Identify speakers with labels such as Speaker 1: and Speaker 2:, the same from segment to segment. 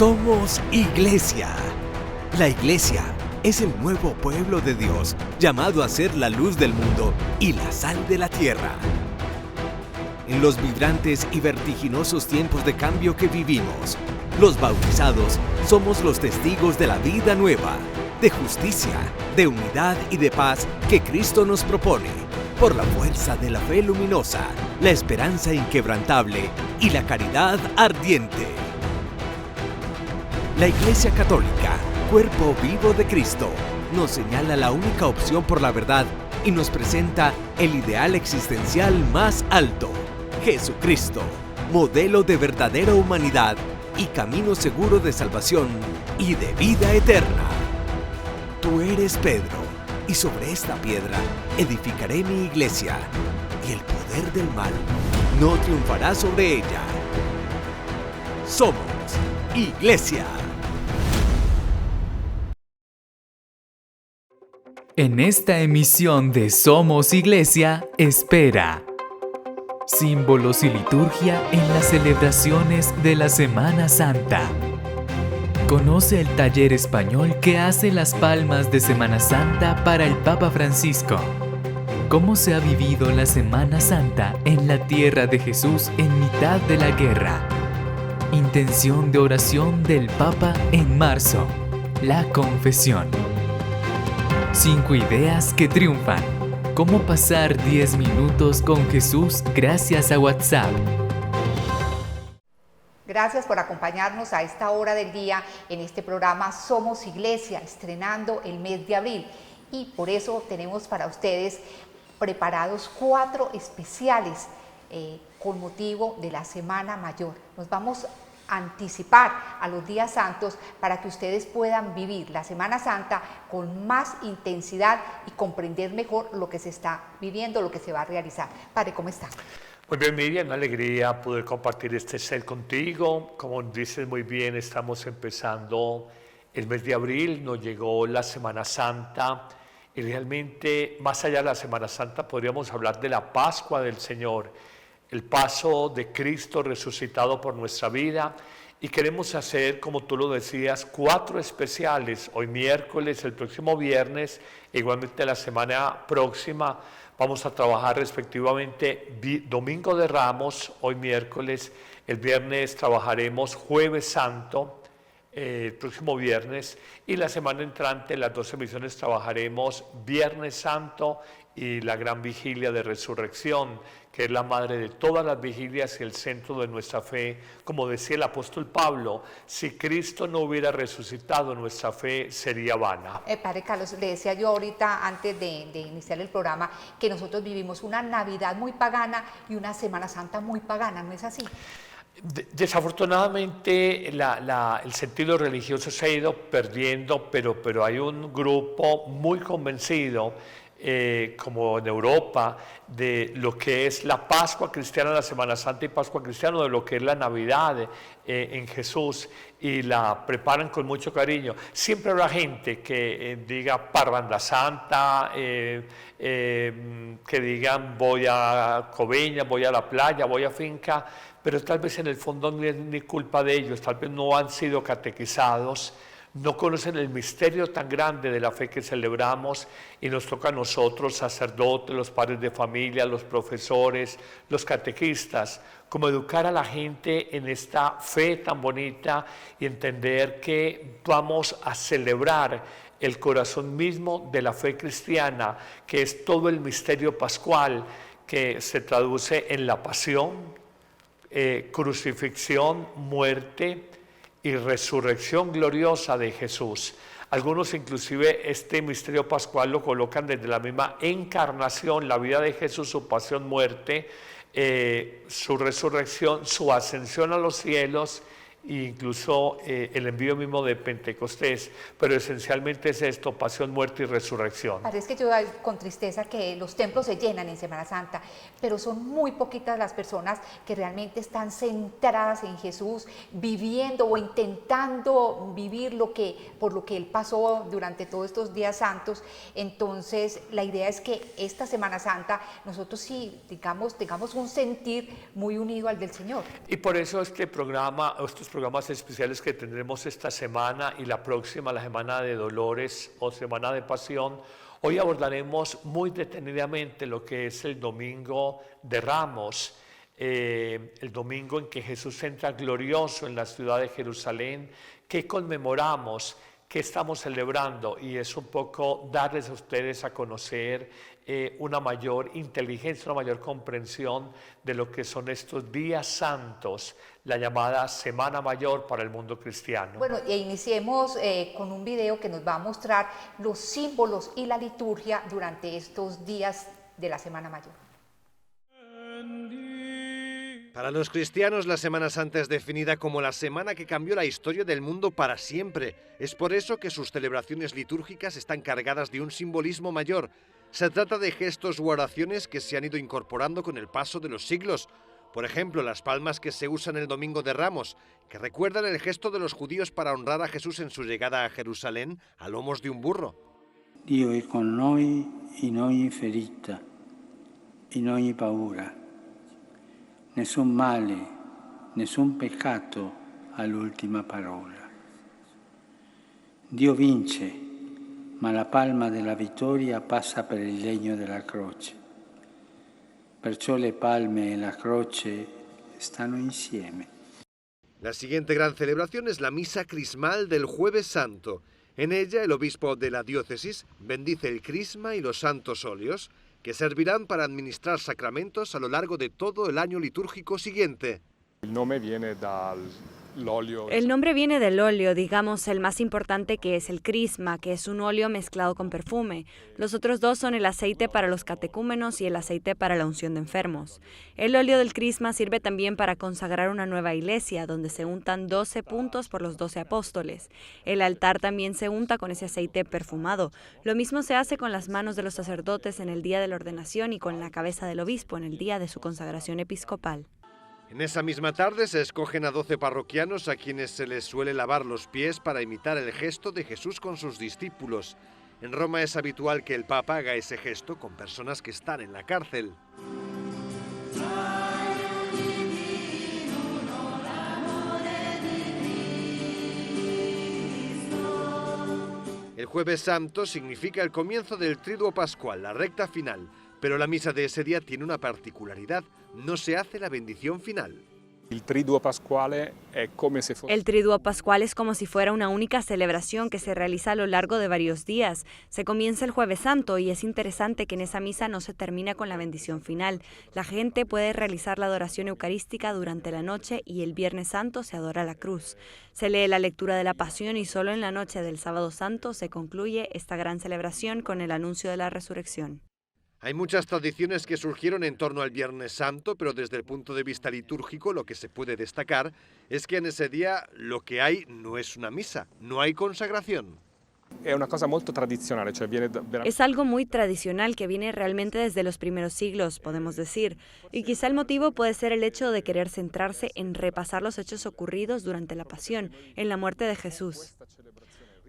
Speaker 1: Somos Iglesia. La Iglesia es el nuevo pueblo de Dios, llamado a ser la luz del mundo y la sal de la tierra. En los vibrantes y vertiginosos tiempos de cambio que vivimos, los bautizados somos los testigos de la vida nueva, de justicia, de unidad y de paz que Cristo nos propone, por la fuerza de la fe luminosa, la esperanza inquebrantable y la caridad ardiente. La Iglesia Católica, cuerpo vivo de Cristo, nos señala la única opción por la verdad y nos presenta el ideal existencial más alto: Jesucristo, modelo de verdadera humanidad y camino seguro de salvación y de vida eterna. Tú eres Pedro, y sobre esta piedra edificaré mi iglesia, y el poder del mal no triunfará sobre ella. Somos Iglesia.
Speaker 2: En esta emisión de Somos Iglesia, espera símbolos y liturgia en las celebraciones de la Semana Santa. Conoce el taller español que hace las palmas de Semana Santa para el Papa Francisco. ¿Cómo se ha vivido la Semana Santa en la tierra de Jesús en mitad de la guerra? Intención de oración del Papa en marzo. La confesión. 5 ideas que triunfan. ¿Cómo pasar 10 minutos con Jesús gracias a WhatsApp?
Speaker 3: Gracias por acompañarnos a esta hora del día en este programa Somos Iglesia, estrenando el mes de abril. Y por eso tenemos para ustedes preparados 4 especiales con motivo de la Semana Mayor. Nos vamos anticipar a los días santos para que ustedes puedan vivir la Semana Santa con más intensidad y comprender mejor lo que se está viviendo, lo que se va a realizar. Padre, ¿cómo está?
Speaker 4: Muy bien, Miriam, una alegría poder compartir este cel contigo. Como dices muy bien, estamos empezando el mes de abril, nos llegó la Semana Santa y realmente más allá de la Semana Santa podríamos hablar de la Pascua del Señor, el paso de Cristo resucitado por nuestra vida, y queremos hacer, como tú lo decías, 4 especiales, hoy miércoles, el próximo viernes, e igualmente la semana próxima. Vamos a trabajar respectivamente Domingo de Ramos, hoy miércoles, el viernes trabajaremos Jueves Santo, el próximo viernes, y la semana entrante, las 2 emisiones, trabajaremos Viernes Santo y la gran vigilia de resurrección, que es la madre de todas las vigilias y el centro de nuestra fe. Como decía el apóstol Pablo, si Cristo no hubiera resucitado, nuestra fe sería vana.
Speaker 3: Padre Carlos, le decía yo ahorita, antes de iniciar el programa, que nosotros vivimos una Navidad muy pagana y una Semana Santa muy pagana, ¿no es así?
Speaker 4: Desafortunadamente el sentido religioso se ha ido perdiendo, pero hay un grupo muy convencido, como en Europa, de lo que es la Pascua cristiana, la Semana Santa y Pascua cristiana, de lo que es la Navidad en Jesús, y la preparan con mucho cariño. Siempre habrá gente que diga parranda santa, que digan voy a Coveñas, voy a la playa, voy a finca, pero tal vez en el fondo no es ni culpa de ellos, tal vez no han sido catequizados, no conocen el misterio tan grande de la fe que celebramos, y nos toca a nosotros, sacerdotes, los padres de familia, los profesores, los catequistas, como educar a la gente en esta fe tan bonita y entender que vamos a celebrar el corazón mismo de la fe cristiana, que es todo el misterio pascual que se traduce en la pasión, crucifixión, muerte y resurrección gloriosa de Jesús. Algunos inclusive este misterio pascual lo colocan desde la misma encarnación, la vida de Jesús, su pasión, muerte, su resurrección, su ascensión a los cielos, e incluso el envío mismo de Pentecostés, pero esencialmente es esto: pasión, muerte y resurrección.
Speaker 3: Parece que yo veo con tristeza que los templos se llenan en Semana Santa, pero son muy poquitas las personas que realmente están centradas en Jesús, viviendo o intentando vivir por lo que Él pasó durante todos estos días santos. Entonces, la idea es que esta Semana Santa nosotros sí, digamos, tengamos un sentir muy unido al del Señor.
Speaker 4: Y por eso este programa, estos programas especiales que tendremos esta semana y la próxima, la Semana de Dolores o Semana de Pasión, hoy abordaremos muy detenidamente lo que es el Domingo de Ramos, el domingo en que Jesús entra glorioso en la ciudad de Jerusalén, que conmemoramos, que estamos celebrando, y es un poco darles a ustedes a conocer una mayor inteligencia, una mayor comprensión de lo que son estos días santos, la llamada Semana Mayor para el mundo cristiano.
Speaker 3: Bueno, e iniciemos con un video que nos va a mostrar los símbolos y la liturgia durante estos días de la Semana Mayor.
Speaker 5: Para los cristianos, la Semana Santa es definida como la semana que cambió la historia del mundo para siempre. Es por eso que sus celebraciones litúrgicas están cargadas de un simbolismo mayor. Se trata de gestos u oraciones que se han ido incorporando con el paso de los siglos. Por ejemplo, las palmas que se usan el Domingo de Ramos, que recuerdan el gesto de los judíos para honrar a Jesús en su llegada a Jerusalén a lomos de un burro.
Speaker 6: Dio è con noi in ogni ferita, in ogni paura. Nessun male, nessun peccato ha l'ultima parola. Dio vince, ma la palma della vittoria passa per il legno della croce. Perciò le palme e la croce stanno insieme.
Speaker 5: La siguiente gran celebración es la Misa Crismal del Jueves Santo. En ella, el obispo de la diócesis bendice el crisma y los santos óleos, que servirán para administrar sacramentos a lo largo de todo el año litúrgico siguiente.
Speaker 7: El nombre viene
Speaker 8: del óleo, digamos el más importante, que es el crisma, que es un óleo mezclado con perfume. Los otros dos son el aceite para los catecúmenos y el aceite para la unción de enfermos. El óleo del crisma sirve también para consagrar una nueva iglesia, donde se untan 12 puntos por los 12 apóstoles. El altar también se unta con ese aceite perfumado. Lo mismo se hace con las manos de los sacerdotes en el día de la ordenación y con la cabeza del obispo en el día de su consagración episcopal.
Speaker 5: En esa misma tarde se escogen a 12 parroquianos a quienes se les suele lavar los pies para imitar el gesto de Jesús con sus discípulos. En Roma es habitual que el Papa haga ese gesto con personas que están en la cárcel. El Jueves Santo significa el comienzo del Triduo Pascual, la recta final. Pero la misa de ese día tiene una particularidad, no se hace la bendición final.
Speaker 7: El Triduo Pascual
Speaker 8: es como si fuera una única celebración que se realiza a lo largo de varios días. Se comienza el Jueves Santo y es interesante que en esa misa no se termina con la bendición final. La gente puede realizar la adoración eucarística durante la noche y el Viernes Santo se adora la cruz. Se lee la lectura de la Pasión y solo en la noche del Sábado Santo se concluye esta gran celebración con el anuncio de la resurrección.
Speaker 5: Hay muchas tradiciones que surgieron en torno al Viernes Santo, pero desde el punto de vista litúrgico lo que se puede destacar es que en ese día lo que hay no es una misa, no hay consagración.
Speaker 8: Es algo muy tradicional que viene realmente desde los primeros siglos, podemos decir. Y quizá el motivo puede ser el hecho de querer centrarse en repasar los hechos ocurridos durante la Pasión, en la muerte de Jesús.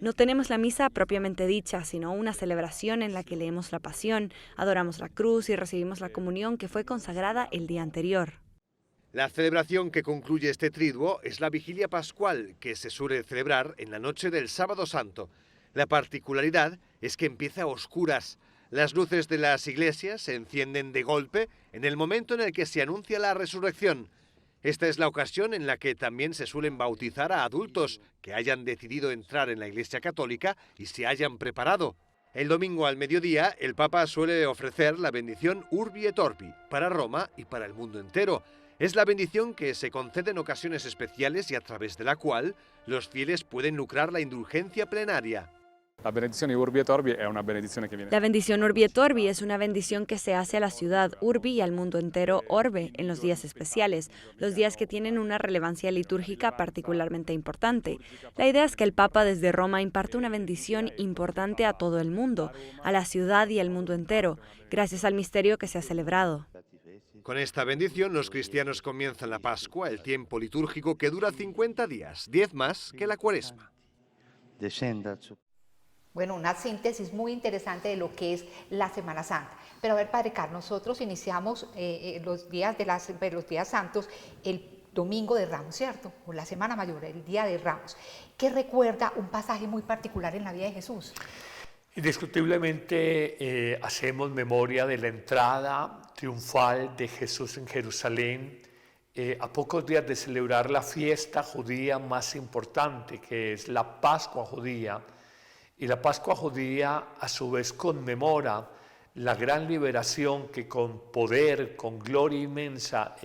Speaker 8: No tenemos la misa propiamente dicha, sino una celebración en la que leemos la Pasión, adoramos la cruz y recibimos la comunión que fue consagrada el día anterior.
Speaker 5: La celebración que concluye este triduo es la Vigilia Pascual, que se suele celebrar en la noche del Sábado Santo. La particularidad es que empieza a oscuras. Las luces de las iglesias se encienden de golpe en el momento en el que se anuncia la resurrección. Esta es la ocasión en la que también se suelen bautizar a adultos que hayan decidido entrar en la Iglesia Católica y se hayan preparado. El domingo al mediodía, el Papa suele ofrecer la bendición Urbi et Orbi para Roma y para el mundo entero. Es la bendición que se concede en ocasiones especiales y a través de la cual los fieles pueden lucrar la indulgencia plenaria.
Speaker 7: La bendición Urbi et Orbi es una bendición que viene.
Speaker 8: La bendición Urbi et Orbi es una bendición que se hace a la ciudad Urbi y al mundo entero Orbe en los días especiales, los días que tienen una relevancia litúrgica particularmente importante. La idea es que el Papa desde Roma imparte una bendición importante a todo el mundo, a la ciudad y al mundo entero, gracias al misterio que se ha celebrado.
Speaker 5: Con esta bendición, los cristianos comienzan la Pascua, el tiempo litúrgico que dura 50 días, 10 más que la Cuaresma.
Speaker 3: Bueno, una síntesis muy interesante de lo que es la Semana Santa. Pero a ver, Padre Carlos, nosotros iniciamos los días santos el Domingo de Ramos, ¿cierto? O la Semana Mayor, el Día de Ramos, que recuerda un pasaje muy particular en la vida de Jesús.
Speaker 4: Indiscutiblemente hacemos memoria de la entrada triunfal de Jesús en Jerusalén, a pocos días de celebrar la fiesta judía más importante, que es la Pascua judía. Y la Pascua judía a su vez conmemora la gran liberación que con poder, con gloria inmensa,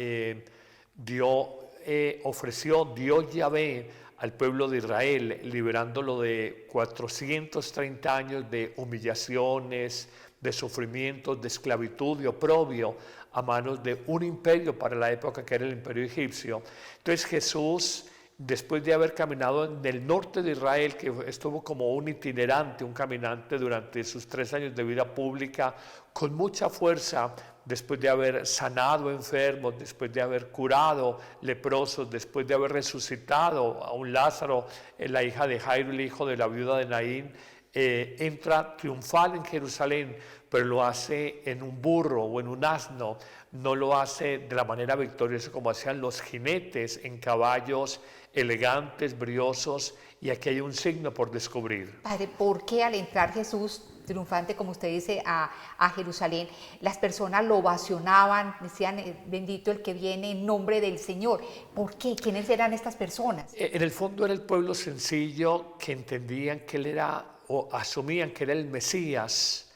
Speaker 4: ofreció Dios Yahvé al pueblo de Israel, liberándolo de 430 años de humillaciones, de sufrimientos, de esclavitud, de oprobio a manos de un imperio para la época que era el imperio egipcio. Entonces Jesús, después de haber caminado en el norte de Israel, que estuvo como un itinerante, un caminante durante sus 3 años de vida pública, con mucha fuerza, después de haber sanado enfermos, después de haber curado leprosos, después de haber resucitado a un Lázaro, la hija de Jairo, el hijo de la viuda de Naín, entra triunfal en Jerusalén, pero lo hace en un burro o en un asno, no lo hace de la manera victoriosa como hacían los jinetes en caballos elegantes, briosos, y aquí hay un signo por descubrir.
Speaker 3: Padre, ¿por qué al entrar Jesús triunfante, como usted dice, a Jerusalén, las personas lo ovacionaban, decían, bendito el que viene en nombre del Señor? ¿Por qué? ¿Quiénes eran estas personas?
Speaker 4: En el fondo era el pueblo sencillo que entendían que él era, o asumían que era el Mesías.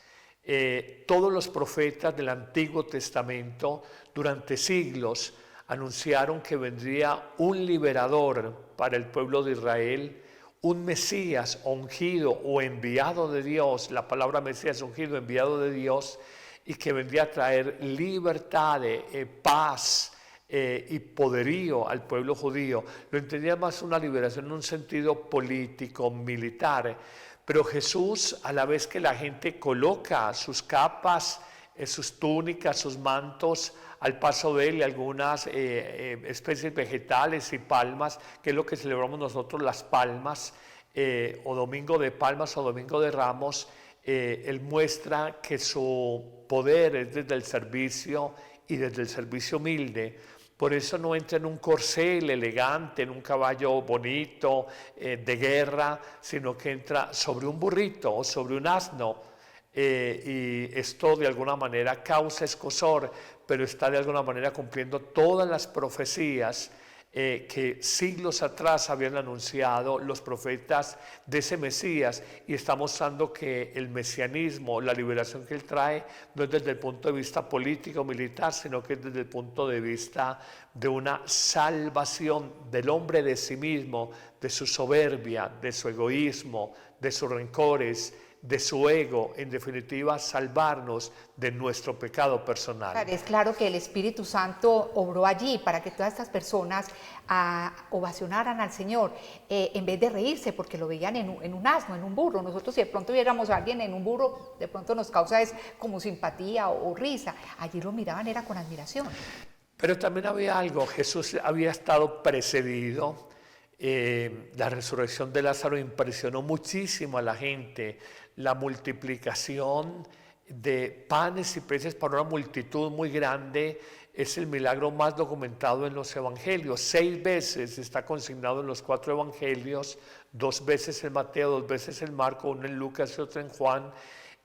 Speaker 4: Todos los profetas del Antiguo Testamento durante siglos anunciaron que vendría un liberador para el pueblo de Israel, un Mesías ungido o enviado de Dios, la palabra Mesías ungido, enviado de Dios, y que vendría a traer libertad, paz y poderío al pueblo judío. Lo entendía más una liberación en un sentido político, militar, pero Jesús, a la vez que la gente coloca sus capas, sus túnicas, sus mantos, al paso de él y algunas especies vegetales y palmas, que es lo que celebramos nosotros, las palmas, o Domingo de Palmas o Domingo de Ramos, él muestra que su poder es desde el servicio y desde el servicio humilde. Por eso no entra en un corcel elegante, en un caballo bonito, de guerra, sino que entra sobre un burrito o sobre un asno. Y esto de alguna manera causa escozor, pero está de alguna manera cumpliendo todas las profecías que siglos atrás habían anunciado los profetas de ese Mesías, y está mostrando que el mesianismo, la liberación que él trae, no es desde el punto de vista político militar, sino que es desde el punto de vista de una salvación del hombre de sí mismo, de su soberbia, de su egoísmo, de sus rencores, de su ego, en definitiva, salvarnos de nuestro pecado personal.
Speaker 3: Es claro que el Espíritu Santo obró allí para que todas estas personas ovacionaran al Señor, en vez de reírse, porque lo veían en un asno, en un burro. Nosotros, si de pronto viéramos a alguien en un burro, de pronto nos causa es como simpatía o risa. Allí lo miraban era con admiración.
Speaker 4: Pero también había algo, Jesús había estado precedido. La resurrección de Lázaro impresionó muchísimo a la gente. La multiplicación de panes y peces para una multitud muy grande es el milagro más documentado en los evangelios. 6 veces está consignado en los 4 evangelios, 2 veces en Mateo, 2 veces en Marco, 1 en Lucas y otro en Juan.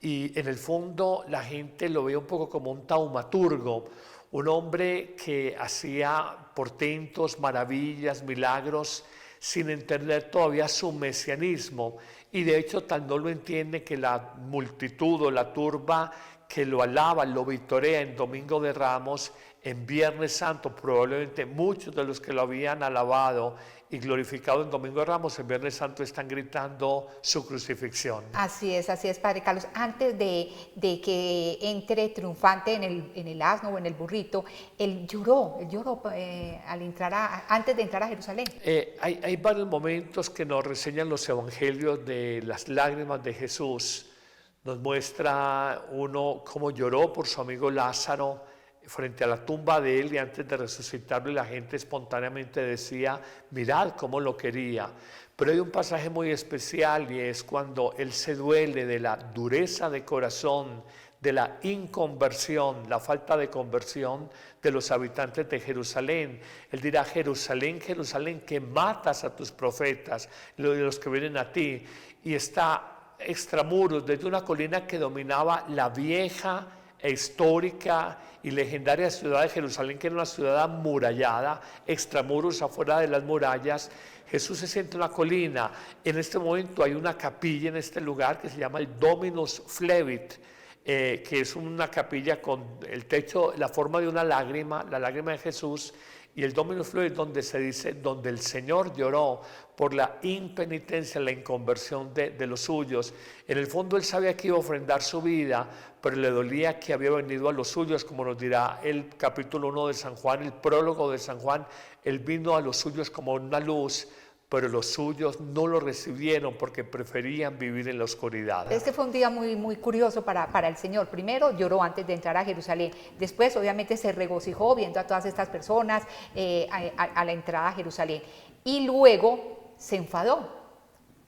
Speaker 4: Y en el fondo la gente lo ve un poco como un taumaturgo, un hombre que hacía portentos, maravillas, milagros, sin entender todavía su mesianismo, y de hecho tal no lo entiende que la multitud o la turba que lo alaba, lo vitorea en Domingo de Ramos, en Viernes Santo, probablemente muchos de los que lo habían alabado y glorificado en Domingo de Ramos, en Viernes Santo están gritando su crucifixión.
Speaker 3: Así es, Padre Carlos. Antes de que entre triunfante en el asno o en el burrito, él lloró antes de entrar a Jerusalén.
Speaker 4: Hay varios momentos que nos reseñan los evangelios de las lágrimas de Jesús. Nos muestra uno cómo lloró por su amigo Lázaro frente a la tumba de él, y antes de resucitarlo, la gente espontáneamente decía, mirad cómo lo quería. Pero hay un pasaje muy especial, y es cuando él se duele de la dureza de corazón de la inconversión, la falta de conversión de los habitantes de Jerusalén. Él dirá: Jerusalén, Jerusalén, que matas a tus profetas, los que vienen a ti. Y está extramuros, desde una colina que dominaba la vieja e histórica y legendaria ciudad de Jerusalén, que era una ciudad amurallada, extramuros, afuera de las murallas. Jesús se sienta en una colina. En este momento hay una capilla en este lugar que se llama el Dominus Flevit, que es una capilla con el techo, la forma de una lágrima, la lágrima de Jesús, y el Dominus Flevit, donde se dice, donde el Señor lloró por la impenitencia, la inconversión de los suyos. En el fondo él sabía que iba a ofrendar su vida, pero le dolía que había venido a los suyos, como nos dirá el capítulo 1 de San Juan, el prólogo de San Juan. Él vino a los suyos como una luz, pero los suyos no lo recibieron porque preferían vivir en la oscuridad.
Speaker 3: Este fue un día muy curioso para el Señor. Primero lloró antes de entrar a Jerusalén, después obviamente se regocijó viendo a todas estas personas a la entrada a Jerusalén, y luego se enfadó.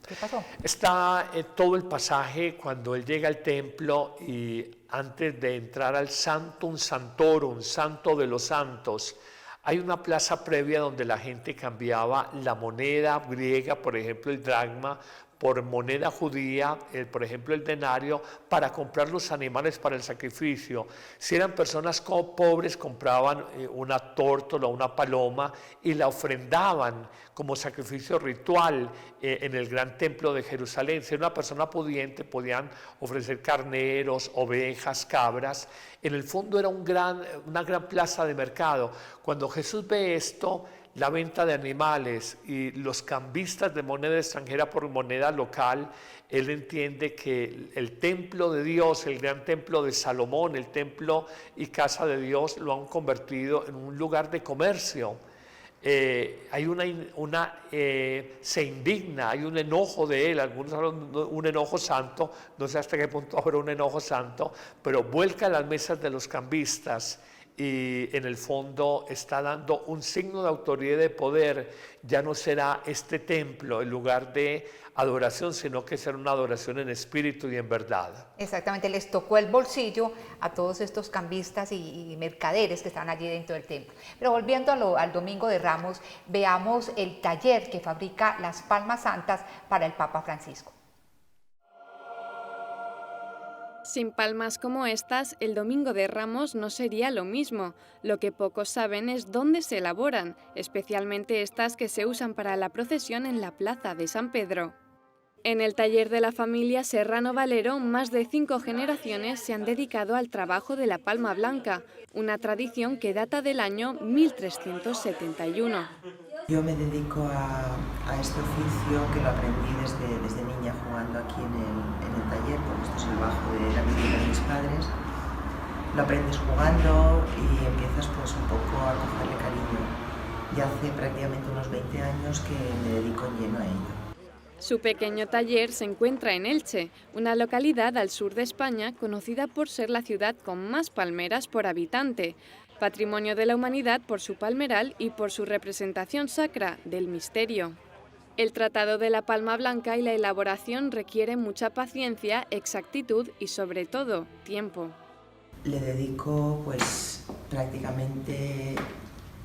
Speaker 3: ¿Qué pasó?
Speaker 4: Está todo el pasaje cuando él llega al templo y antes de entrar al Sanctum Sanctorum, santo de los santos, hay una plaza previa donde la gente cambiaba la moneda griega, por ejemplo el dracma, por moneda judía, por ejemplo el denario, para comprar los animales para el sacrificio. Si eran personas pobres, compraban una tórtola, una paloma y la ofrendaban como sacrificio ritual en el gran templo de Jerusalén. Si era una persona pudiente, podían ofrecer carneros, ovejas, cabras. En el fondo era una gran plaza de mercado. Cuando Jesús ve esto, la venta de animales y los cambistas de moneda extranjera por moneda local, él entiende que el templo de Dios, el gran templo de Salomón, el templo y casa de Dios, lo han convertido en un lugar de comercio. Se indigna, hay un enojo de él, algunos hablan de un enojo santo, no sé hasta qué punto habrá un enojo santo, pero vuelca las mesas de los cambistas y en el fondo está dando un signo de autoridad y de poder. Ya no será este templo el lugar de adoración, sino que será una adoración en espíritu y en verdad.
Speaker 3: Exactamente, les tocó el bolsillo a todos estos cambistas y mercaderes que estaban allí dentro del templo. Pero volviendo al Domingo de Ramos, veamos el taller que fabrica las palmas santas para el Papa Francisco.
Speaker 9: Sin palmas como estas, el Domingo de Ramos no sería lo mismo. Lo que pocos saben es dónde se elaboran, especialmente estas que se usan para la procesión en la plaza de San Pedro. En el taller de la familia Serrano Valero, más de 5 generaciones se han dedicado al trabajo de la palma blanca, una tradición que data del año 1371.
Speaker 10: Yo me dedico a este oficio que lo aprendí desde niña jugando aquí en el taller, porque esto es el bajo de la vivienda de mis padres. Lo aprendes jugando y empiezas pues un poco a cogerle cariño. Y hace prácticamente unos 20 años que me dedico en lleno a ello.
Speaker 9: Su pequeño taller se encuentra en Elche, una localidad al sur de España conocida por ser la ciudad con más palmeras por habitante, Patrimonio de la Humanidad por su palmeral y por su representación sacra del misterio. El tratado de la palma blanca y la elaboración requieren mucha paciencia, exactitud y sobre todo tiempo.
Speaker 10: Le dedico pues prácticamente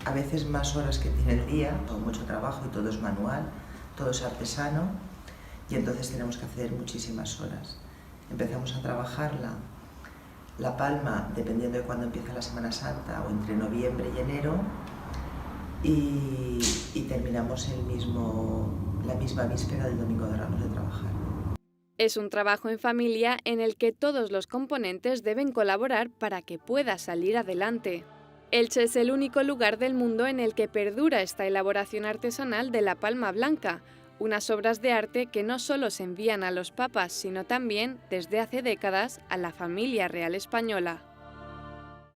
Speaker 10: a veces más horas que tiene el día, con mucho trabajo y todo es manual, todo es artesano y entonces tenemos que hacer muchísimas horas. Empezamos a trabajarla, la palma, dependiendo de cuándo empieza la Semana Santa o entre noviembre y enero, y terminamos la misma víspera del Domingo de Ramos de trabajar.
Speaker 9: Es un trabajo en familia en el que todos los componentes deben colaborar para que pueda salir adelante. Elche es el único lugar del mundo en el que perdura esta elaboración artesanal de la palma blanca, unas obras de arte que no solo se envían a los papas, sino también, desde hace décadas, a la familia real española.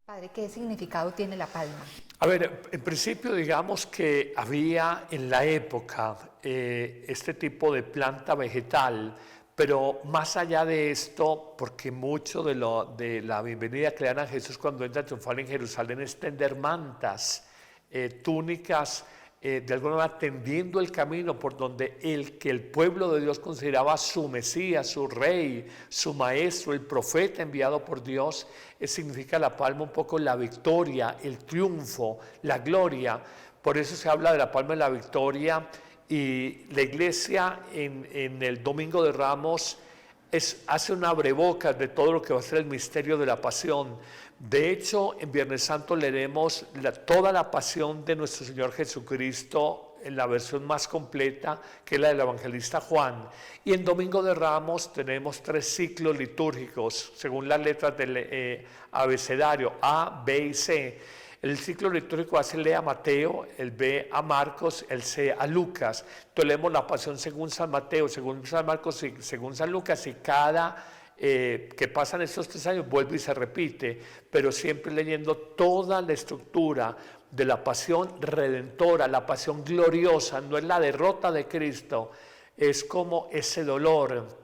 Speaker 3: Padre, ¿qué significado tiene la palma?
Speaker 4: A ver, en principio digamos que había en la época este tipo de planta vegetal, pero más allá de esto, porque mucho de la bienvenida que le dan a Jesús cuando entra triunfal en Jerusalén es tender mantas, túnicas de alguna manera tendiendo el camino por donde el pueblo de Dios consideraba su Mesías, su Rey, su Maestro, el profeta enviado por Dios, significa la palma un poco la victoria, el triunfo, la gloria. Por eso se habla de la palma de la victoria, y la iglesia en el Domingo de Ramos hace un abrebocas de todo lo que va a ser el misterio de la pasión. De hecho, en Viernes Santo leeremos toda la pasión de nuestro Señor Jesucristo en la versión más completa, que es la del evangelista Juan. Y en Domingo de Ramos tenemos 3 ciclos litúrgicos, según las letras del abecedario A, B y C. El ciclo litúrgico A se lee a Mateo, el B a Marcos, el C a Lucas. Entonces leemos la pasión según San Mateo, según San Marcos y según San Lucas, y cada que pasan estos 3 años vuelve y se repite, pero siempre leyendo toda la estructura de la pasión redentora, la pasión gloriosa. No es la derrota de Cristo, es como ese dolor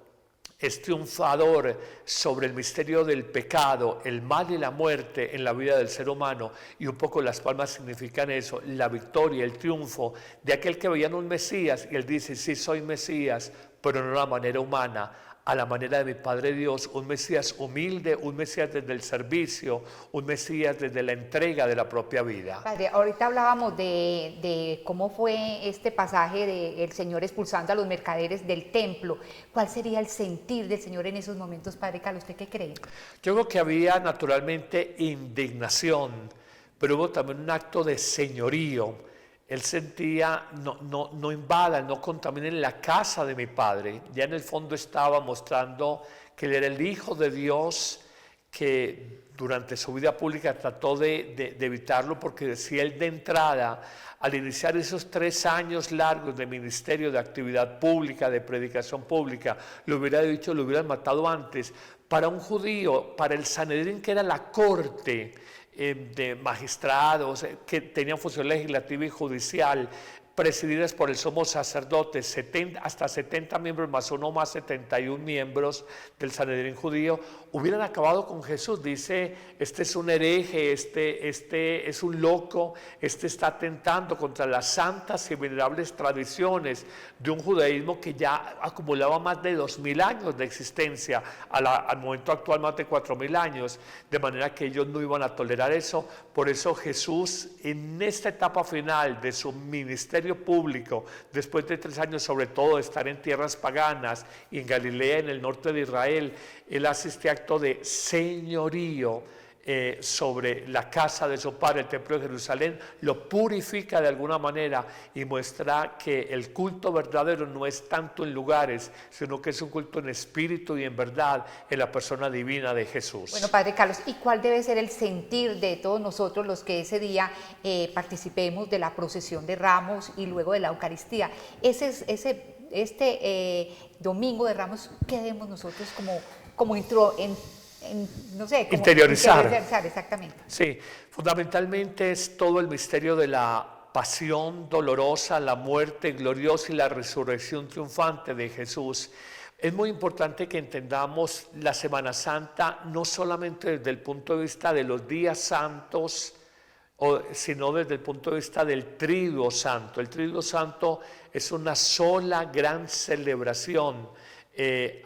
Speaker 4: es triunfador sobre el misterio del pecado, el mal y la muerte en la vida del ser humano, y un poco las palmas significan eso, la victoria, el triunfo de aquel que veían un Mesías, y él dice: sí, soy Mesías, pero no a la manera humana, a la manera de mi Padre Dios, un Mesías humilde, un Mesías desde el servicio, un Mesías desde la entrega de la propia vida.
Speaker 3: Padre, ahorita hablábamos de cómo fue este pasaje del Señor expulsando a los mercaderes del templo. ¿Cuál sería el sentir del Señor en esos momentos, Padre Carlos? ¿Usted qué cree?
Speaker 4: Yo creo que había naturalmente indignación, pero hubo también un acto de señorío. Él sentía: no invadan, no contaminen la casa de mi Padre. Ya en el fondo estaba mostrando que él era el Hijo de Dios, que durante su vida pública trató de evitarlo, porque decía él de entrada, al iniciar esos 3 años largos de ministerio, de actividad pública, de predicación pública, lo hubiera dicho, lo hubieran matado antes. Para un judío, para el Sanedrín, que era la corte de magistrados que tenían función legislativa y judicial, presididas por el sumo sacerdote, hasta 70 miembros más uno más 71 miembros del Sanedrín judío, hubieran acabado con Jesús. Dice: este es un hereje, este es un loco, este está atentando contra las santas y venerables tradiciones de un judaísmo que ya acumulaba más de 2000 años de existencia, al momento actual más de 4000 años, de manera que ellos no iban a tolerar eso. Por eso Jesús, en esta etapa final de su ministerio público, después de 3 años sobre todo de estar en tierras paganas y en Galilea, en el norte de Israel, él hace este acto de señorío sobre la casa de su padre, el templo de Jerusalén, lo purifica de alguna manera y muestra que el culto verdadero no es tanto en lugares, sino que es un culto en espíritu y en verdad, en la persona divina de Jesús.
Speaker 3: Bueno, Padre Carlos, ¿y cuál debe ser el sentir de todos nosotros los que ese día participemos de la procesión de Ramos y luego de la Eucaristía? Domingo de Ramos, ¿qué debemos nosotros como no sé, como
Speaker 4: interiorizar,
Speaker 3: exactamente?
Speaker 4: Sí, fundamentalmente es todo el misterio de la pasión dolorosa, la muerte gloriosa y la resurrección triunfante de Jesús. Es muy importante que entendamos la Semana Santa no solamente desde el punto de vista de los días santos, sino desde el punto de vista del Triduo Santo. El Triduo Santo es una sola gran celebración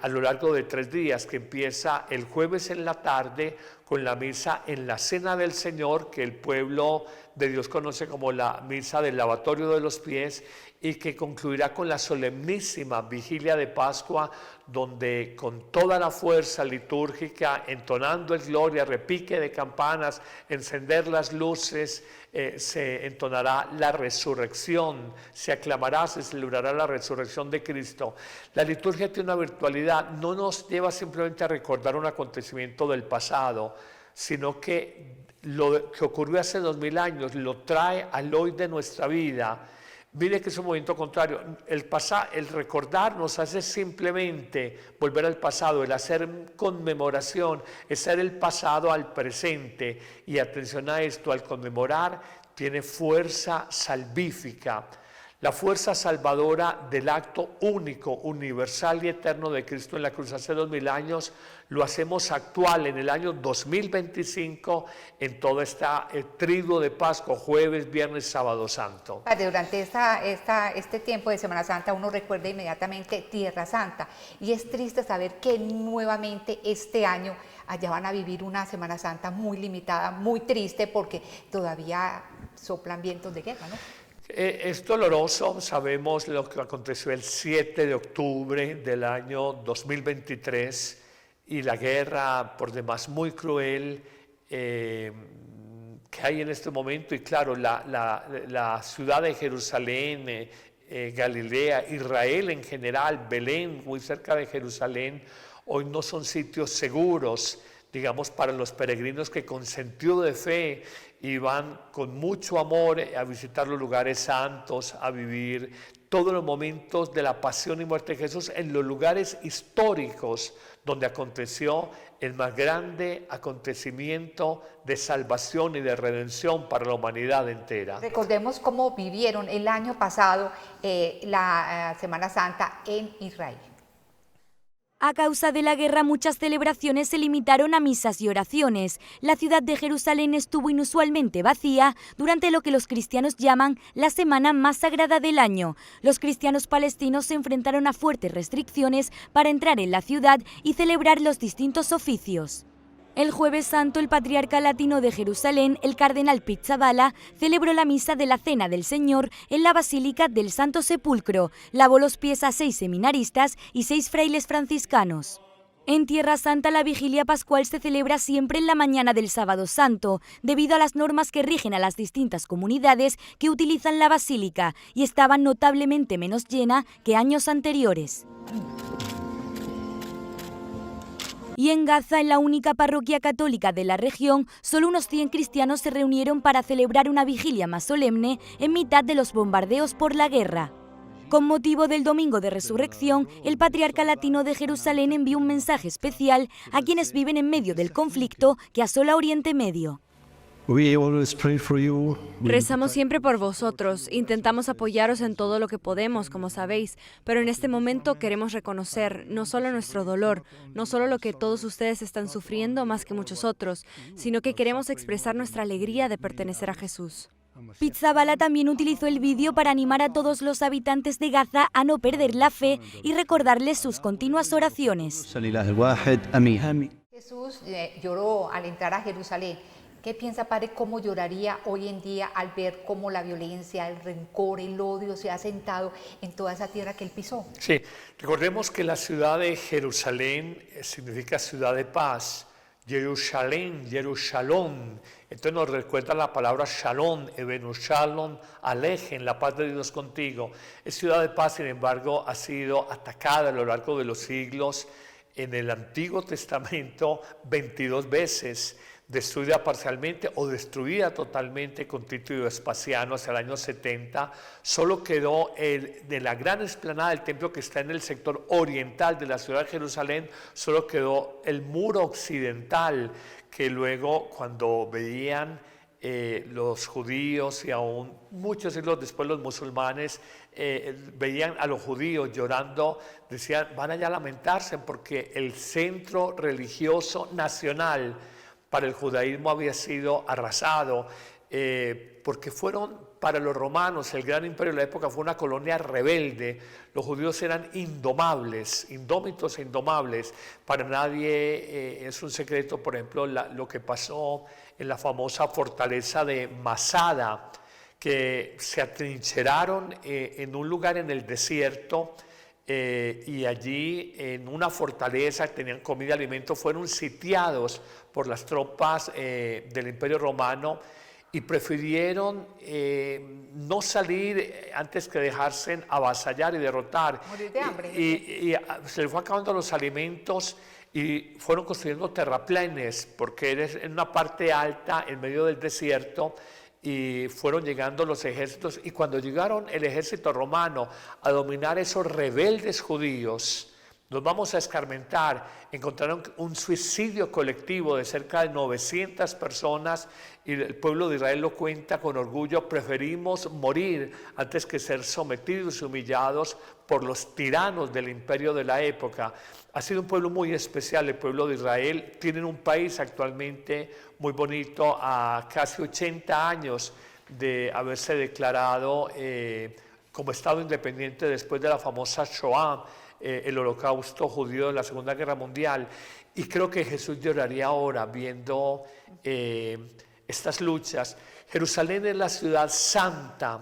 Speaker 4: a lo largo de 3 días, que empieza el jueves en la tarde con la misa en la Cena del Señor, que el pueblo de Dios conoce como la misa del lavatorio de los pies, y que concluirá con la solemnísima vigilia de Pascua, donde con toda la fuerza litúrgica, entonando el gloria, repique de campanas, encender las luces, se entonará la resurrección, se aclamará, se celebrará la resurrección de Cristo. La liturgia tiene una virtualidad, no nos lleva simplemente a recordar un acontecimiento del pasado, sino que lo que ocurrió hace 2000 años lo trae al hoy de nuestra vida. Mire que es un movimiento contrario. El recordar nos hace simplemente volver al pasado. El hacer conmemoración es hacer el pasado al presente. Y atención a esto, al conmemorar tiene fuerza salvífica. La fuerza salvadora del acto único, universal y eterno de Cristo en la cruz hace 2000 años, lo hacemos actual en el año 2025 en todo este triduo de Pascua, jueves, viernes, sábado santo.
Speaker 3: Durante este tiempo de Semana Santa uno recuerda inmediatamente Tierra Santa y es triste saber que nuevamente este año allá van a vivir una Semana Santa muy limitada, muy triste porque todavía soplan vientos de guerra, ¿no?
Speaker 4: Es doloroso, sabemos lo que aconteció el 7 de octubre del año 2023 y la guerra por demás muy cruel que hay en este momento y claro, la ciudad de Jerusalén, Galilea, Israel en general, Belén, muy cerca de Jerusalén, hoy no son sitios seguros, digamos, para los peregrinos que con sentido de fe iban con mucho amor a visitar los lugares santos, a vivir todos los momentos de la pasión y muerte de Jesús en los lugares históricos donde aconteció el más grande acontecimiento de salvación y de redención para la humanidad entera.
Speaker 3: Recordemos cómo vivieron el año pasado la Semana Santa en Israel.
Speaker 11: A causa de la guerra, muchas celebraciones se limitaron a misas y oraciones. La ciudad de Jerusalén estuvo inusualmente vacía durante lo que los cristianos llaman la semana más sagrada del año. Los cristianos palestinos se enfrentaron a fuertes restricciones para entrar en la ciudad y celebrar los distintos oficios. El Jueves Santo, el patriarca latino de Jerusalén, el cardenal Pizzaballa, celebró la misa de la Cena del Señor en la Basílica del Santo Sepulcro. Lavó los pies a 6 seminaristas y 6 frailes franciscanos. En Tierra Santa, la vigilia pascual se celebra siempre en la mañana del Sábado Santo, debido a las normas que rigen a las distintas comunidades que utilizan la basílica, y estaba notablemente menos llena que años anteriores. Y en Gaza, en la única parroquia católica de la región, solo unos 100 cristianos se reunieron para celebrar una vigilia más solemne en mitad de los bombardeos por la guerra. Con motivo del Domingo de Resurrección, el patriarca latino de Jerusalén envió un mensaje especial a quienes viven en medio del conflicto que asola Oriente Medio.
Speaker 8: Rezamos siempre por vosotros, intentamos apoyaros en todo lo que podemos, como sabéis, pero en este momento queremos reconocer no solo nuestro dolor, no solo lo que todos ustedes están sufriendo más que muchos otros, sino que queremos expresar nuestra alegría de pertenecer a Jesús.
Speaker 11: Pizzaballa también utilizó el vídeo para animar a todos los habitantes de Gaza a no perder la fe y recordarles sus continuas oraciones.
Speaker 3: Jesús lloró al entrar a Jerusalén. ¿Qué piensa, padre, cómo lloraría hoy en día al ver cómo la violencia, el rencor, el odio se ha sentado en toda esa tierra que él pisó?
Speaker 4: Sí, recordemos que la ciudad de Jerusalén significa ciudad de paz. Jerusalén, Jerusalón. Entonces nos recuerda la palabra Shalom, Ebenu Shalom, alejen la paz de Dios contigo. Es ciudad de paz, sin embargo, ha sido atacada a lo largo de los siglos. En el Antiguo Testamento 22 veces, destruida parcialmente o destruida totalmente con Tito y Vespasiano hacia el año 70, solo quedó de la gran explanada del templo que está en el sector oriental de la ciudad de Jerusalén, solo quedó el muro occidental, que luego cuando veían los judíos y aún muchos siglos después los musulmanes veían a los judíos llorando, decían, van allá a lamentarse porque el centro religioso nacional para el judaísmo había sido arrasado, porque fueron para los romanos, el gran imperio de la época fue una colonia rebelde. Los judíos eran indomables, indómitos e indomables. Para nadie es un secreto, por ejemplo, lo que pasó en la famosa fortaleza de Masada, que se atrincheraron en un lugar en el desierto, y allí en una fortaleza tenían comida y alimento, fueron sitiados por las tropas del Imperio Romano y prefirieron no salir antes que dejarse avasallar y derrotar.
Speaker 3: Morir de hambre.
Speaker 4: Y se les fue acabando los alimentos y fueron construyendo terraplenes porque era en una parte alta en medio del desierto. Y fueron llegando los ejércitos, y cuando llegaron el ejército romano a dominar esos rebeldes judíos, Nos vamos a escarmentar. Encontraron un suicidio colectivo de cerca de 900 personas y el pueblo de Israel lo cuenta con orgullo. Preferimos morir antes que ser sometidos y humillados por los tiranos del imperio de la época. Ha sido un pueblo muy especial el pueblo de Israel. Tienen un país actualmente muy bonito, a casi 80 años de haberse declarado como Estado independiente después de la famosa Shoah, el holocausto judío de la Segunda Guerra Mundial. Y creo que Jesús lloraría ahora viendo estas luchas. Jerusalén es la ciudad santa,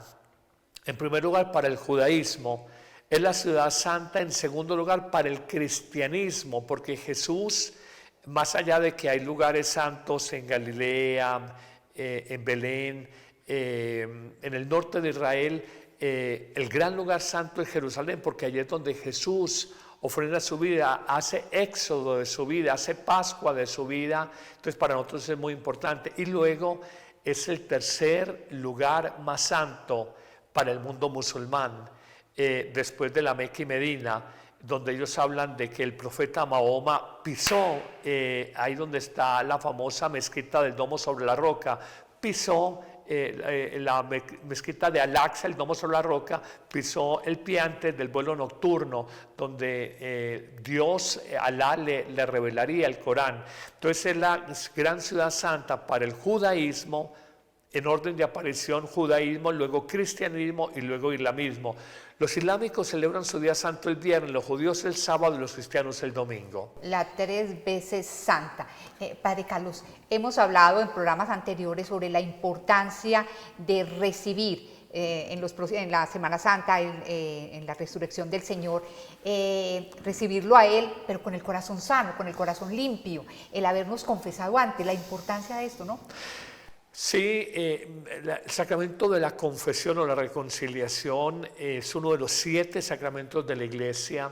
Speaker 4: en primer lugar para el judaísmo, es la ciudad santa en segundo lugar para el cristianismo, porque Jesús, más allá de que hay lugares santos en Galilea, en Belén, en el norte de Israel, el gran lugar santo es Jerusalén, porque allí es donde Jesús ofrenda su vida, hace éxodo de su vida, hace Pascua de su vida. Entonces para nosotros es muy importante. Y luego es el tercer lugar más santo para el mundo musulmán, después de la Meca y Medina, donde ellos hablan de que el profeta Mahoma pisó, ahí donde está la famosa mezquita del Domo sobre la Roca, pisó la mezquita de Al-Aqsa, el Domo sobre la Roca, pisó el pie antes del vuelo nocturno, donde Dios, Alá, le revelaría el Corán. Entonces es la gran ciudad santa para el judaísmo, en orden de aparición: judaísmo, luego cristianismo y luego islamismo. Los islámicos celebran su día santo el viernes, los judíos el sábado y los cristianos el domingo.
Speaker 3: La 3 veces santa. Padre Carlos, hemos hablado en programas anteriores sobre la importancia de recibir en la Semana Santa, en la resurrección del Señor, recibirlo a Él, pero con el corazón sano, con el corazón limpio, el habernos confesado antes, la importancia de esto, ¿no?
Speaker 4: Sí, el sacramento de la confesión o la reconciliación es uno de los 7 sacramentos de la Iglesia,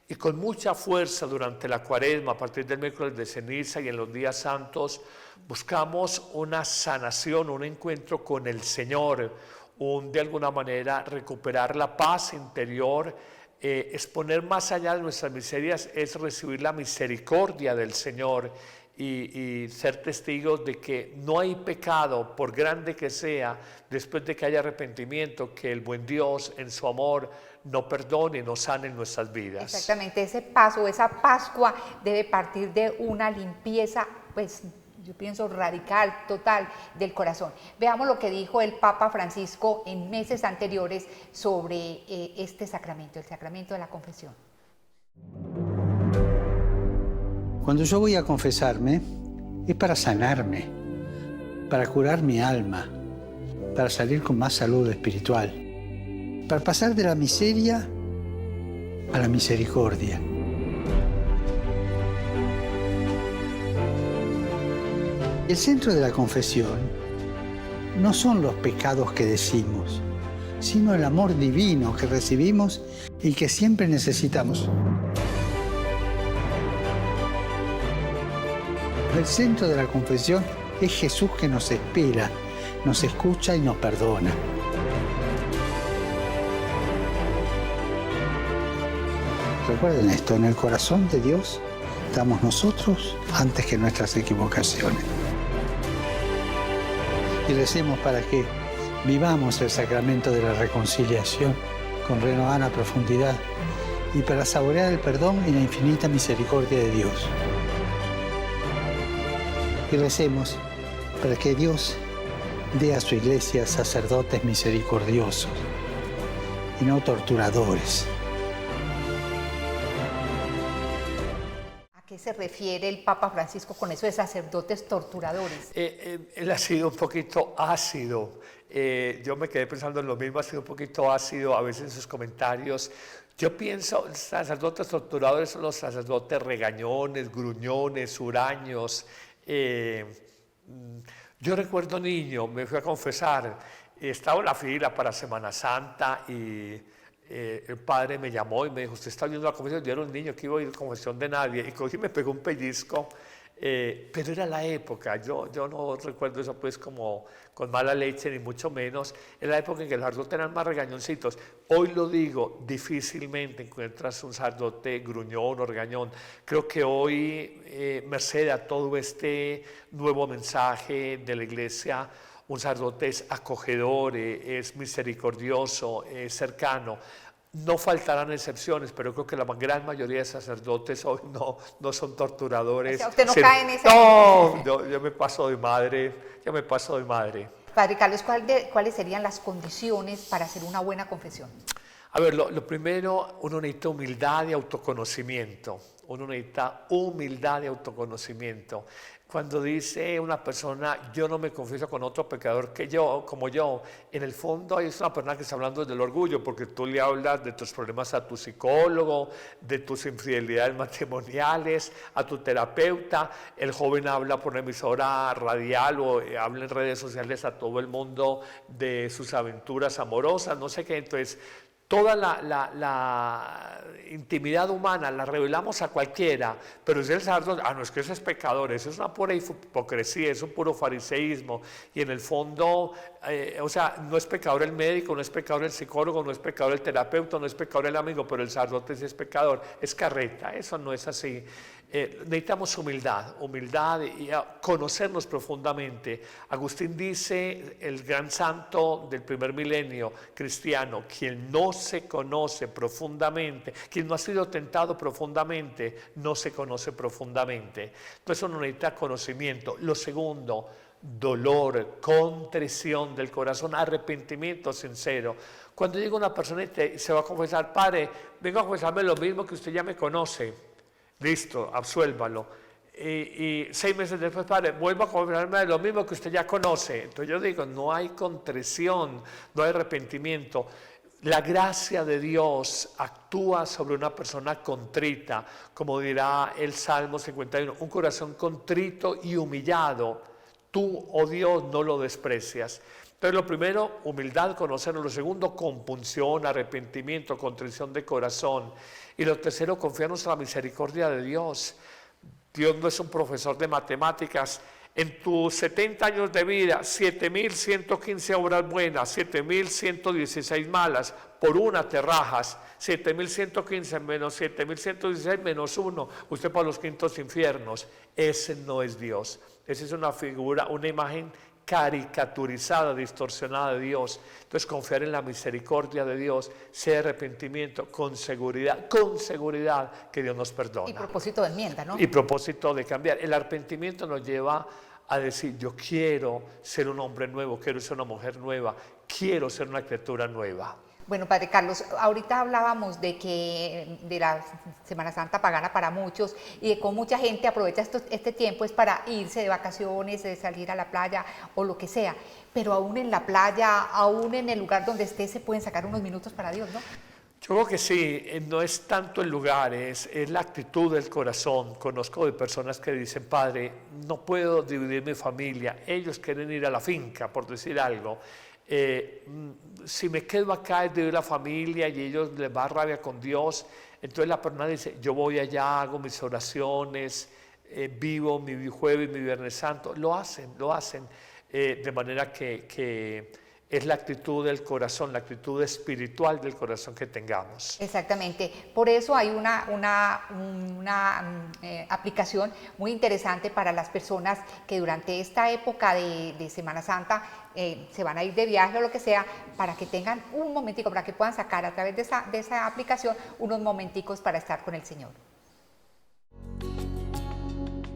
Speaker 4: y con mucha fuerza durante la Cuaresma, a partir del miércoles de ceniza y en los días santos, buscamos una sanación, un encuentro con el Señor, de alguna manera recuperar la paz interior, exponer más allá de nuestras miserias, es recibir la misericordia del Señor. Y ser testigos de que no hay pecado, por grande que sea, después de que haya arrepentimiento, que el buen Dios en su amor no perdone y no sane en nuestras vidas.
Speaker 3: Exactamente, ese paso, esa Pascua debe partir de una limpieza, pues yo pienso radical, total, del corazón. Veamos lo que dijo el Papa Francisco en meses anteriores sobre este sacramento, el sacramento de la confesión.
Speaker 6: Cuando yo voy a confesarme, es para sanarme, para curar mi alma, para salir con más salud espiritual, para pasar de la miseria a la misericordia. El centro de la confesión no son los pecados que decimos, sino el amor divino que recibimos y que siempre necesitamos. El centro de la confesión es Jesús, que nos espera, nos escucha y nos perdona. Recuerden esto, en el corazón de Dios estamos nosotros antes que nuestras equivocaciones. Y recemos para que vivamos el sacramento de la reconciliación con renovada profundidad y para saborear el perdón y la infinita misericordia de Dios. Y recemos para que Dios dé a su Iglesia sacerdotes misericordiosos y no torturadores.
Speaker 3: ¿A qué se refiere el Papa Francisco con eso de sacerdotes torturadores?
Speaker 4: Él ha sido un poquito ácido. Yo me quedé pensando en lo mismo, ha sido un poquito ácido a veces en sus comentarios. Yo pienso, los sacerdotes torturadores son los sacerdotes regañones, gruñones, huraños. Yo recuerdo niño, me fui a confesar, estaba en la fila para Semana Santa y el padre me llamó y me dijo: usted está viendo la confesión. Yo era un niño que iba a ir a confesión de nadie, y cogí y me pegó un pellizco pero era la época. Yo no recuerdo eso pues como con mala leche, ni mucho menos. Era la época en que los sacerdotes eran más regañoncitos. Hoy lo digo, difícilmente encuentras un sacerdote gruñón o regañón. Creo que hoy, merced a todo este nuevo mensaje de la Iglesia, un sacerdote es acogedor, es misericordioso, es cercano. No faltarán excepciones, pero creo que la gran mayoría de sacerdotes hoy no son torturadores.
Speaker 3: O sea, usted no cae en ese...
Speaker 4: No, yo me paso de madre,
Speaker 3: Padre Carlos, ¿cuáles serían las condiciones para hacer una buena confesión?
Speaker 4: A ver, lo primero, uno necesita humildad y autoconocimiento. Cuando dice una persona, yo no me confieso con otro pecador como yo, en el fondo es una persona que está hablando del orgullo, porque tú le hablas de tus problemas a tu psicólogo, de tus infidelidades matrimoniales, a tu terapeuta. El joven habla por una emisora radial o habla en redes sociales a todo el mundo de sus aventuras amorosas, no sé qué. Entonces, toda la intimidad humana la revelamos a cualquiera, pero si el sacerdote, no, es que eso es pecador, eso es una pura hipocresía, es un puro fariseísmo, y en el fondo, o sea, no es pecador el médico, no es pecador el psicólogo, no es pecador el terapeuta, no es pecador el amigo, pero el sacerdote sí es pecador, es carreta, eso no es así. Necesitamos humildad y conocernos profundamente. Agustín dice, el gran santo del primer milenio cristiano, quien no se conoce profundamente, quien no ha sido tentado profundamente, no se conoce profundamente. Entonces uno necesita conocimiento. Lo segundo, dolor, contrición del corazón, arrepentimiento sincero. Cuando llega una persona y se va a confesar, padre, vengo a confesarme lo mismo que usted ya me conoce. Listo, absuélvalo. Y 6 meses después, padre, vuelvo a confesarme de lo mismo que usted ya conoce. Entonces yo digo, no hay contrición, no hay arrepentimiento. La gracia de Dios actúa sobre una persona contrita, como dirá el Salmo 51, un corazón contrito y humillado. Tú, oh Dios, no lo desprecias. Entonces lo primero, humildad, conocerlo. Lo segundo, compunción, arrepentimiento, contrición de corazón. Y lo tercero, confiarnos en la misericordia de Dios. Dios no es un profesor de matemáticas. En tus 70 años de vida, 7.115 obras buenas, 7.116 malas, por una te rajas. 7.115 menos 7.116 menos 1, usted para los quintos infiernos. Ese no es Dios. Esa es una figura, una imagen caricaturizada, distorsionada de Dios. Entonces confiar en la misericordia de Dios, sea arrepentimiento, con seguridad que Dios nos perdona.
Speaker 3: Y propósito de enmienda, ¿no?
Speaker 4: Y propósito de cambiar. El arrepentimiento nos lleva a decir, yo quiero ser un hombre nuevo, quiero ser una mujer nueva, quiero ser una criatura nueva.
Speaker 3: Bueno, Padre Carlos, ahorita hablábamos de la Semana Santa pagana para muchos y de cómo mucha gente aprovecha este tiempo es para irse de vacaciones, de salir a la playa o lo que sea, pero aún en la playa, aún en el lugar donde esté, se pueden sacar unos minutos para Dios, ¿no?
Speaker 4: Yo creo que sí, no es tanto el lugar, es la actitud del corazón. Conozco de personas que dicen, padre, no puedo dividir mi familia, ellos quieren ir a la finca, por decir algo. Si me quedo acá es de la familia y ellos les va rabia con Dios, entonces la persona dice, yo voy allá, hago mis oraciones, vivo mi jueves, mi viernes santo, lo hacen, de manera que es la actitud del corazón, la actitud espiritual del corazón que tengamos.
Speaker 3: Exactamente, por eso hay una aplicación muy interesante para las personas que durante esta época de Semana Santa se van a ir de viaje o lo que sea, para que tengan un momentico, para que puedan sacar a través de esa aplicación unos momenticos para estar con el Señor.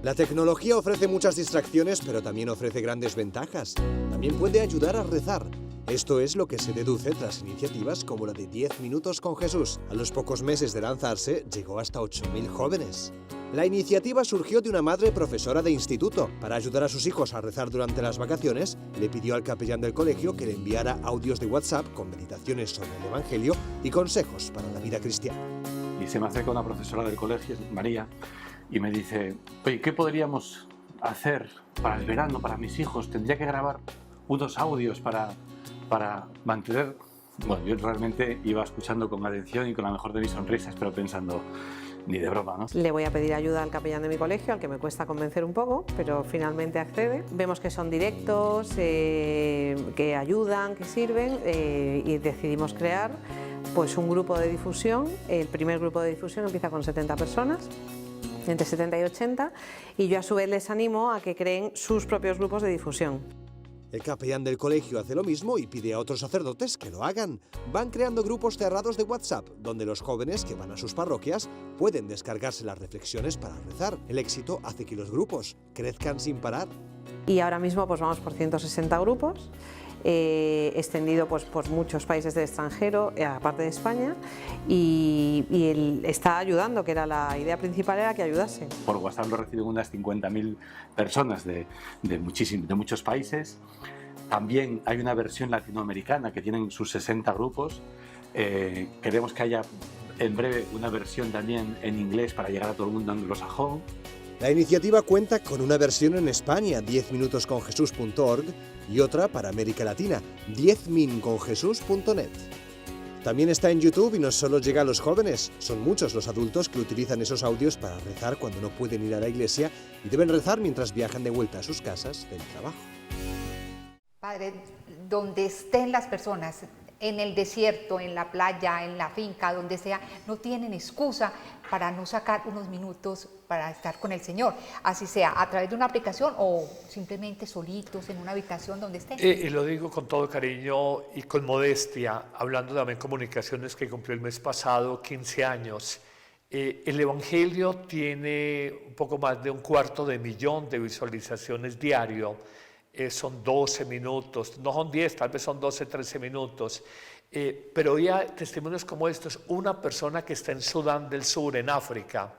Speaker 5: La tecnología ofrece muchas distracciones, pero también ofrece grandes ventajas. También puede ayudar a rezar. Esto es lo que se deduce tras iniciativas como la de 10 minutos con Jesús. A los pocos meses de lanzarse, llegó hasta 8.000 jóvenes. La iniciativa surgió de una madre profesora de instituto. Para ayudar a sus hijos a rezar durante las vacaciones, le pidió al capellán del colegio que le enviara audios de WhatsApp con meditaciones sobre el Evangelio y consejos para la vida cristiana.
Speaker 12: Y se me acerca una profesora del colegio, María, y me dice, oye, ¿qué podríamos hacer para el verano, para mis hijos? Tendría que grabar unos audios para mantener... Bueno, yo realmente iba escuchando con atención y con la mejor de mis sonrisas, pero pensando, ni de broma, ¿no?
Speaker 13: Le voy a pedir ayuda al capellán de mi colegio, al que me cuesta convencer un poco, pero finalmente accede. Vemos que son directos, que ayudan, que sirven, y decidimos crear pues un grupo de difusión. El primer grupo de difusión empieza con 70 personas, entre 70 y 80, y yo a su vez les animo a que creen sus propios grupos de difusión.
Speaker 5: El capellán del colegio hace lo mismo y pide a otros sacerdotes que lo hagan. Van creando grupos cerrados de WhatsApp, donde los jóvenes que van a sus parroquias pueden descargarse las reflexiones para rezar. El éxito hace que los grupos crezcan sin parar.
Speaker 13: Y ahora mismo pues vamos por 160 grupos, extendido pues por muchos países del extranjero, aparte de España, y él está ayudando, que era la idea principal, era que ayudase.
Speaker 12: Por WhatsApp lo reciben unas 50.000 personas de muchos países. También hay una versión latinoamericana que tienen sus 60 grupos. Queremos que haya en breve una versión también en inglés para llegar a todo el mundo anglosajón.
Speaker 5: La iniciativa cuenta con una versión en España, 10minutosconjesus.org, y otra para América Latina, 10minconjesus.net. También está en YouTube y no solo llega a los jóvenes, son muchos los adultos que utilizan esos audios para rezar cuando no pueden ir a la iglesia y deben rezar mientras viajan de vuelta a sus casas del trabajo.
Speaker 3: Padre, donde estén las personas, en el desierto, en la playa, en la finca, donde sea, no tienen excusa para no sacar unos minutos para estar con el Señor, así sea a través de una aplicación o simplemente solitos en una habitación donde estén.
Speaker 4: Y lo digo con todo cariño y con modestia, hablando de Amén Comunicaciones, que cumplió el mes pasado 15 años. El Evangelio tiene un poco más de 250.000 de visualizaciones diario. Son 12 minutos, no son 10, tal vez son 12, 13 minutos. Pero oía testimonios como estos, una persona que está en Sudán del Sur, en África,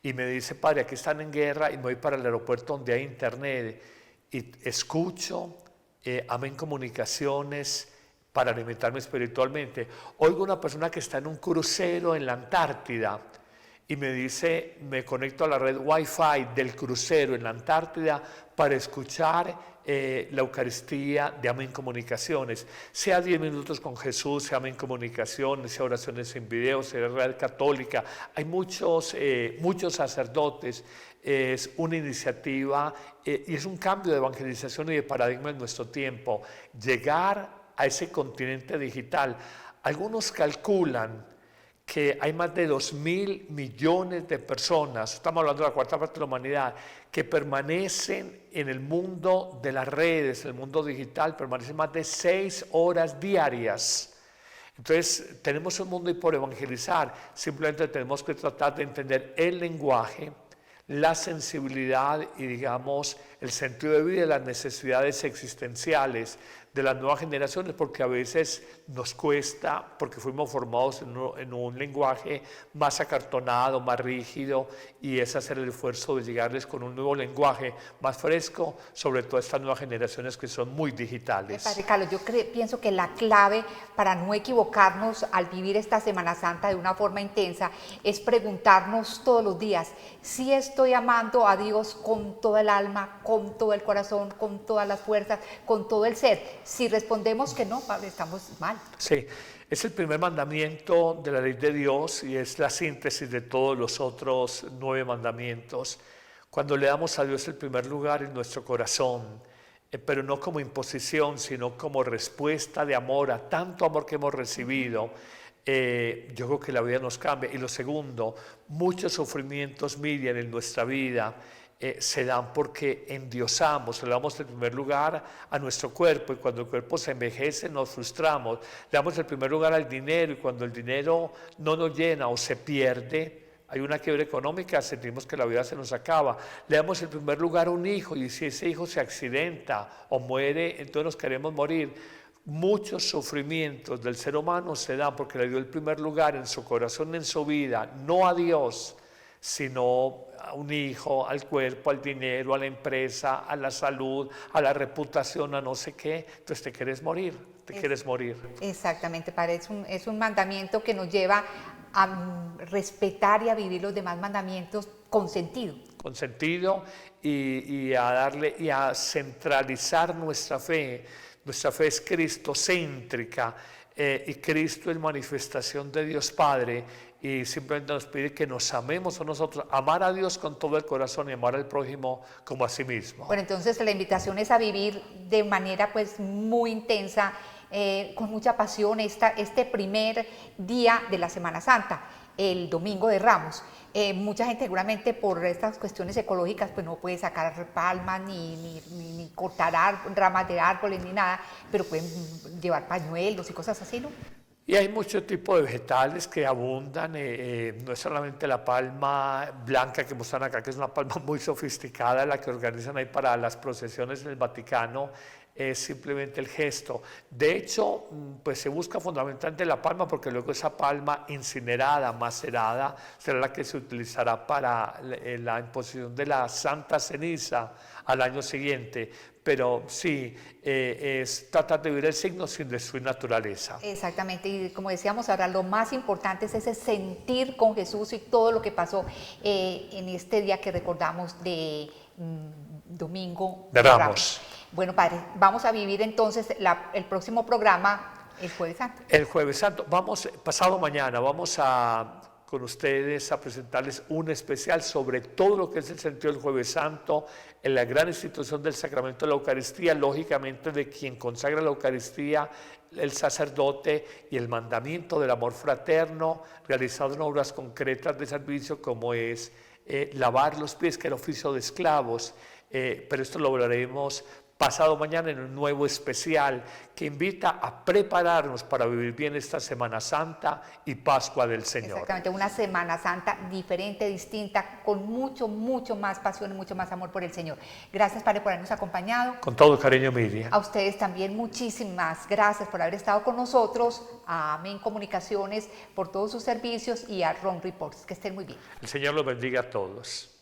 Speaker 4: y me dice, padre, aquí están en guerra y me voy para el aeropuerto donde hay internet y escucho Amén Comunicaciones para alimentarme espiritualmente. Oigo una persona que está en un crucero en la Antártida y me dice, me conecto a la red Wi-Fi del crucero en la Antártida para escuchar la Eucaristía de Amén Comunicaciones, sea 10 minutos con Jesús, sea Amén Comunicaciones, sea oraciones en video, sea Red Católica. Hay muchos sacerdotes. Es una iniciativa y es un cambio de evangelización y de paradigma en nuestro tiempo. Llegar a ese continente digital. Algunos calculan que hay más de 2.000 millones de personas, estamos hablando de la cuarta parte de la humanidad, que permanecen en el mundo de las redes, el mundo digital, permanecen más de 6 horas diarias. Entonces, tenemos un mundo y por evangelizar, simplemente tenemos que tratar de entender el lenguaje, la sensibilidad y, digamos, el sentido de vida y las necesidades existenciales de las nuevas generaciones, porque a veces nos cuesta, porque fuimos formados en un lenguaje más acartonado, más rígido, y es hacer el esfuerzo de llegarles con un nuevo lenguaje más fresco, sobre todo a estas nuevas generaciones que son muy digitales.
Speaker 3: Padre Carlos, yo pienso que la clave para no equivocarnos al vivir esta Semana Santa de una forma intensa es preguntarnos todos los días si estoy amando a Dios con toda el alma, con todo el corazón, con todas las fuerzas, con todo el ser. Si respondemos que no, Padre, estamos mal.
Speaker 4: Sí, es el primer mandamiento de la ley de Dios y es la síntesis de todos los otros 9 mandamientos. Cuando le damos a Dios el primer lugar en nuestro corazón, pero no como imposición, sino como respuesta de amor a tanto amor que hemos recibido, yo creo que la vida nos cambia. Y lo segundo, muchos sufrimientos, Miriam, en nuestra vida se dan porque endiosamos, le damos el primer lugar a nuestro cuerpo, y cuando el cuerpo se envejece nos frustramos. Le damos el primer lugar al dinero, y cuando el dinero no nos llena o se pierde, hay una quiebra económica, sentimos que la vida se nos acaba. Le damos el primer lugar a un hijo, y si ese hijo se accidenta o muere, entonces nos queremos morir. Muchos sufrimientos del ser humano se dan porque le dio el primer lugar en su corazón, en su vida, no a Dios, sino a un hijo, al cuerpo, al dinero, a la empresa, a la salud, a la reputación, a no sé qué. Entonces te quieres morir, quieres morir.
Speaker 3: Exactamente, Padre, es un mandamiento que nos lleva a respetar y a vivir los demás mandamientos con sentido.
Speaker 4: Con sentido y a darle y a centralizar nuestra fe. Nuestra fe es cristocéntrica. y Cristo es manifestación de Dios Padre y simplemente nos pide que nos amemos a nosotros, amar a Dios con todo el corazón y amar al prójimo como a sí mismo.
Speaker 3: Bueno, entonces la invitación es a vivir de manera pues muy intensa, con mucha pasión este primer día de la Semana Santa, el Domingo de Ramos. Mucha gente seguramente por estas cuestiones ecológicas pues no puede sacar palmas ni cortar ramas de árboles ni nada, pero pueden llevar pañuelos y cosas así, ¿no?
Speaker 4: Y hay muchos tipos de vegetales que abundan, no es solamente la palma blanca que muestran acá, que es una palma muy sofisticada, la que organizan ahí para las procesiones en el Vaticano, es simplemente el gesto. De hecho, pues se busca fundamentalmente la palma porque luego esa palma incinerada, macerada, será la que se utilizará para la imposición de la Santa Ceniza al año siguiente. Pero sí, es tratar de vivir el signo sin destruir naturaleza.
Speaker 3: Exactamente, y como decíamos ahora, lo más importante es ese sentir con Jesús y todo lo que pasó en este día que recordamos de Domingo
Speaker 4: de Ramos.
Speaker 3: Bueno, Padre, vamos a vivir entonces el próximo programa el Jueves Santo.
Speaker 4: El Jueves Santo, pasado mañana, vamos con ustedes a presentarles un especial sobre todo lo que es el sentido del Jueves Santo en la gran institución del sacramento de la Eucaristía, lógicamente de quien consagra la Eucaristía, el sacerdote, y el mandamiento del amor fraterno, realizado en obras concretas de servicio como es lavar los pies, que es el oficio de esclavos, pero esto lo hablaremos pasado mañana en un nuevo especial que invita a prepararnos para vivir bien esta Semana Santa y Pascua del Señor.
Speaker 3: Exactamente, una Semana Santa diferente, distinta, con mucho más pasión y mucho más amor por el Señor. Gracias, Padre, por habernos acompañado.
Speaker 4: Con todo cariño, Miriam.
Speaker 3: A ustedes también muchísimas gracias por haber estado con nosotros, a Amén Comunicaciones por todos sus servicios y a Ron Reports. Que estén muy bien.
Speaker 4: El Señor los bendiga a todos.